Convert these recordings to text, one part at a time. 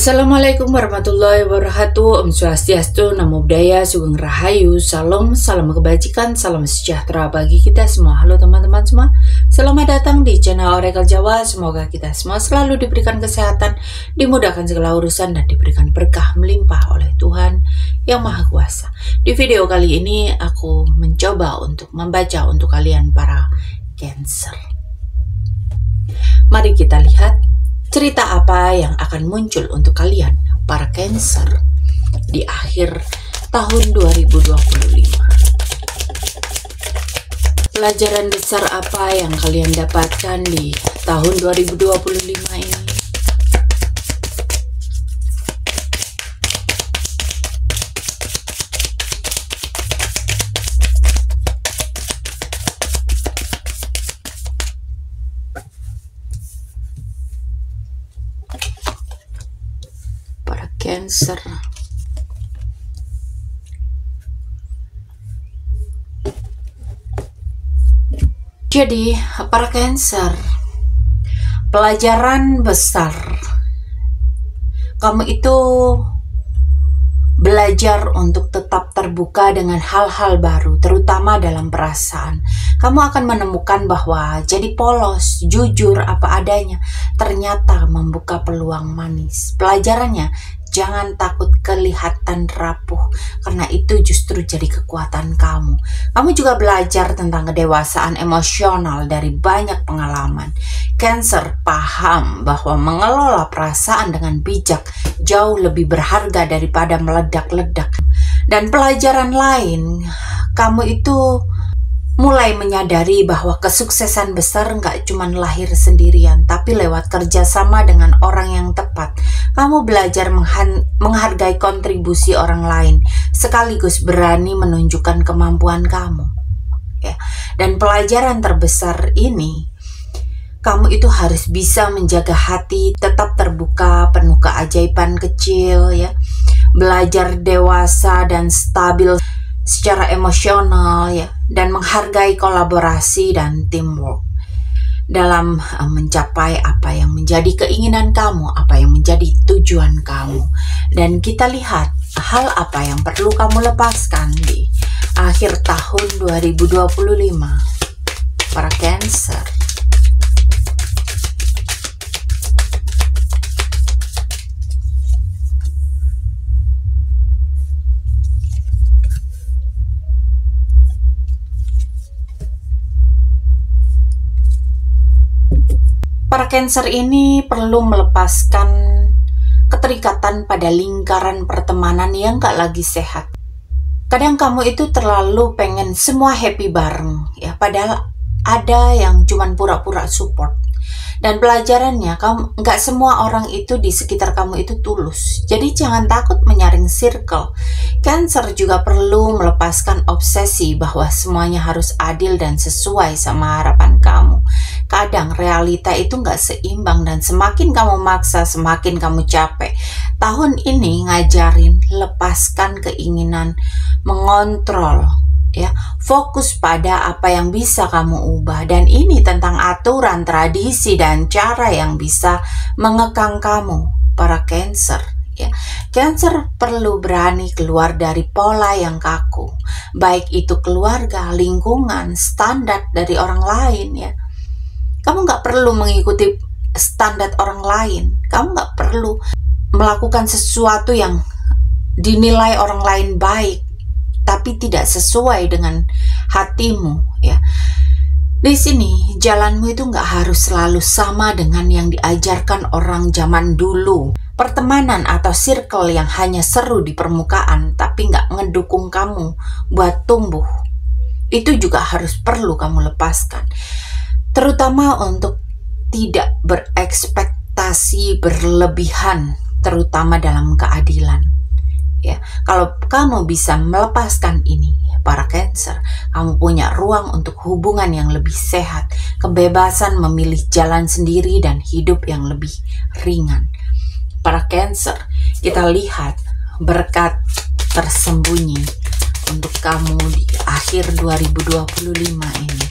Assalamualaikum warahmatullahi wabarakatuh. Om Swastiastu, Namo Buddhaya, Sugeng Rahayu, Salam, salam kebajikan, salam sejahtera bagi kita semua. Halo teman-teman semua, selamat datang di channel Oracle Jawa. Semoga kita semua selalu diberikan kesehatan, dimudahkan segala urusan, dan diberikan berkah melimpah oleh Tuhan Yang Maha Kuasa. Di video kali ini aku mencoba untuk membaca untuk kalian para Cancer. Mari kita lihat cerita apa yang akan muncul untuk kalian para Cancer di akhir tahun 2025. Pelajaran besar apa yang kalian dapatkan di tahun 2025 ini? Cancer. Jadi, para Cancer, pelajaran besar. Kamu itu belajar untuk tetap terbuka dengan hal-hal baru, terutama dalam perasaan. Kamu akan menemukan bahwa jadi polos, jujur apa adanya, ternyata membuka peluang manis. Pelajarannya, jangan takut kelihatan rapuh, karena itu justru jadi kekuatan kamu. Kamu juga belajar tentang kedewasaan emosional dari banyak pengalaman. Cancer paham bahwa mengelola perasaan dengan bijak jauh lebih berharga daripada meledak-ledak. Dan pelajaran lain, kamu itu mulai menyadari bahwa kesuksesan besar nggak cuma lahir sendirian, tapi lewat kerjasama dengan orang yang tepat. Kamu belajar menghargai kontribusi orang lain, sekaligus berani menunjukkan kemampuan kamu. Ya. Dan pelajaran terbesar ini, kamu itu harus bisa menjaga hati, tetap terbuka, penuh keajaiban kecil, ya. Belajar dewasa dan stabil secara emosional, ya, dan menghargai kolaborasi dan teamwork dalam mencapai apa yang menjadi keinginan kamu, apa yang menjadi tujuan kamu. Dan kita lihat hal apa yang perlu kamu lepaskan di akhir tahun 2025 para Cancer. Para Cancer ini perlu melepaskan keterikatan pada lingkaran pertemanan yang gak lagi sehat. Kadang kamu itu terlalu pengen semua happy bareng, ya, padahal ada yang cuman pura-pura support. Dan pelajarannya, nggak semua orang itu di sekitar kamu itu tulus. Jadi jangan takut menyaring circle. Cancer juga perlu melepaskan obsesi bahwa semuanya harus adil dan sesuai sama harapan kamu. Kadang realita itu nggak seimbang, dan semakin kamu maksa, semakin kamu capek. Tahun ini ngajarin lepaskan keinginan mengontrol, ya, fokus pada apa yang bisa kamu ubah. Dan ini tentang aturan, tradisi, dan cara yang bisa mengekang kamu para Cancer, ya. Cancer perlu berani keluar dari pola yang kaku, baik itu keluarga, lingkungan, standar dari orang lain, ya. Kamu nggak perlu mengikuti standar orang lain. Kamu nggak perlu melakukan sesuatu yang dinilai orang lain baik tapi tidak sesuai dengan hatimu, ya. Di sini jalanmu itu nggak harus selalu sama dengan yang diajarkan orang zaman dulu. Pertemanan atau circle yang hanya seru di permukaan tapi nggak ngedukung kamu buat tumbuh, itu juga harus perlu kamu lepaskan. Terutama untuk tidak berekspektasi berlebihan, terutama dalam keadilan. Ya, kalau kamu bisa melepaskan ini, para Cancer, kamu punya ruang untuk hubungan yang lebih sehat, kebebasan memilih jalan sendiri, dan hidup yang lebih ringan. Para Cancer, kita lihat berkat tersembunyi untuk kamu di akhir 2025 ini.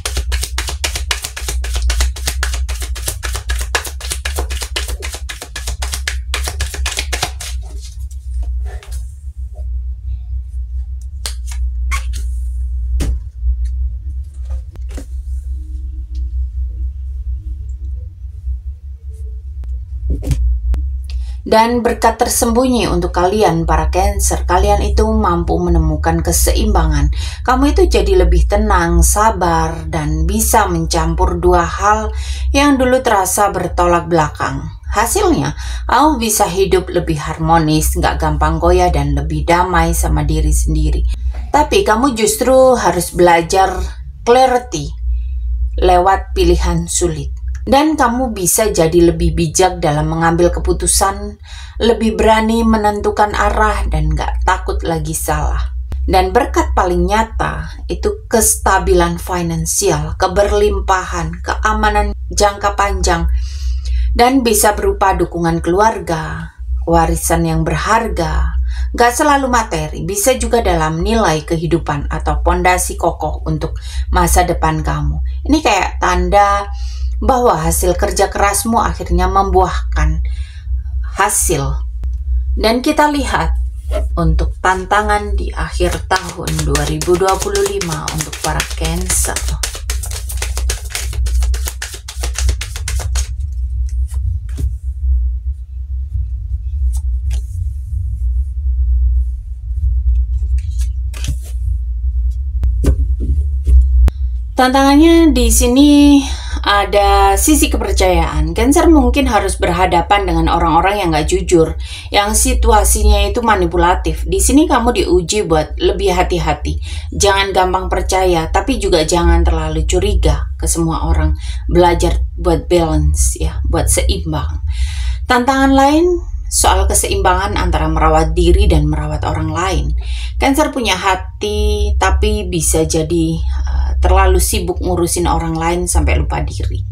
Dan berkat tersembunyi untuk kalian para Cancer, kalian itu mampu menemukan keseimbangan. Kamu itu jadi lebih tenang, sabar, dan bisa mencampur dua hal yang dulu terasa bertolak belakang. Hasilnya, kamu bisa hidup lebih harmonis, gak gampang goyah, dan lebih damai sama diri sendiri. Tapi kamu justru harus belajar clarity lewat pilihan sulit. Dan kamu bisa jadi lebih bijak dalam mengambil keputusan, lebih berani menentukan arah, dan gak takut lagi salah. Dan berkat paling nyata itu kestabilan finansial, keberlimpahan, keamanan jangka panjang, dan bisa berupa dukungan keluarga, warisan yang berharga. Gak selalu materi, bisa juga dalam nilai kehidupan atau pondasi kokoh untuk masa depan kamu. Ini kayak tanda bahwa hasil kerja kerasmu akhirnya membuahkan hasil. Dan kita lihat untuk tantangan di akhir tahun 2025 untuk para Cancer. Tantangannya di sini ada sisi kepercayaan. Cancer mungkin harus berhadapan dengan orang-orang yang gak jujur, yang situasinya itu manipulatif. Di sini kamu diuji buat lebih hati-hati. Jangan gampang percaya, tapi juga jangan terlalu curiga ke semua orang. Belajar buat balance ya, buat seimbang. Tantangan lain soal keseimbangan antara merawat diri dan merawat orang lain. Cancer punya hati, tapi bisa jadi terlalu sibuk ngurusin orang lain sampai lupa diri.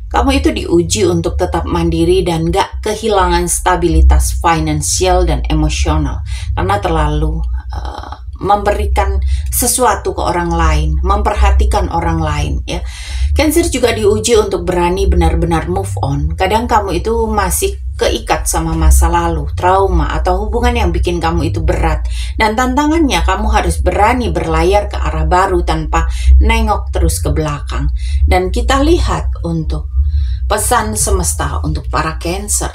Kamu itu diuji untuk tetap mandiri dan gak kehilangan stabilitas finansial dan emosional karena terlalu memberikan sesuatu ke orang lain, memperhatikan orang lain ya. Cancer juga diuji untuk berani benar-benar move on. Kadang kamu itu masih keikat sama masa lalu, trauma, atau hubungan yang bikin kamu itu berat. Dan tantangannya kamu harus berani berlayar ke arah baru tanpa nengok terus ke belakang. Dan kita lihat untuk pesan semesta untuk para Cancer.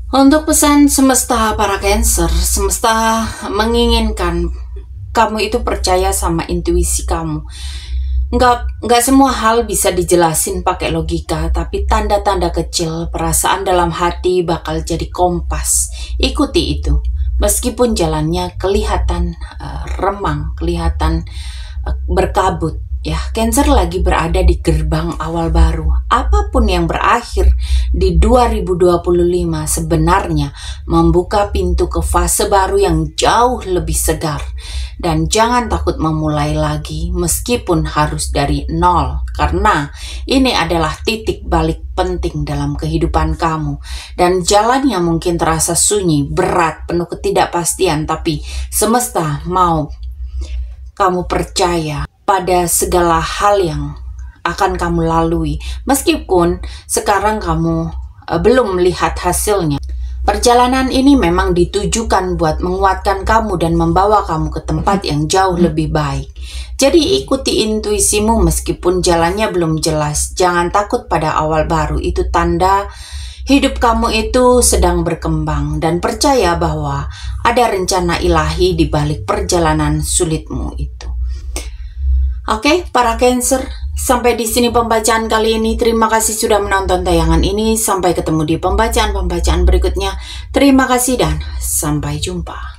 Untuk pesan semesta para Cancer, semesta menginginkan kamu itu percaya sama intuisi kamu. Nggak semua hal bisa dijelasin pakai logika, tapi tanda-tanda kecil, perasaan dalam hati bakal jadi kompas. Ikuti itu, meskipun jalannya kelihatan remang, kelihatan berkabut. Ya, Cancer lagi berada di gerbang awal baru. Apapun yang berakhir di 2025 sebenarnya membuka pintu ke fase baru yang jauh lebih segar. Dan jangan takut memulai lagi meskipun harus dari nol. Karena ini adalah titik balik penting dalam kehidupan kamu. Dan jalannya mungkin terasa sunyi, berat, penuh ketidakpastian. Tapi semesta mau kamu percaya pada segala hal yang akan kamu lalui. Meskipun sekarang kamu belum melihat hasilnya. Perjalanan ini memang ditujukan buat menguatkan kamu dan membawa kamu ke tempat yang jauh lebih baik. Jadi ikuti intuisimu meskipun jalannya belum jelas. Jangan takut pada awal baru. Itu tanda hidup kamu itu sedang berkembang. Dan percaya bahwa ada rencana ilahi di balik perjalanan sulitmu itu. Oke, para Cancer, sampai di sini pembacaan kali ini. Terima kasih sudah menonton tayangan ini. Sampai ketemu di pembacaan-pembacaan berikutnya. Terima kasih dan sampai jumpa.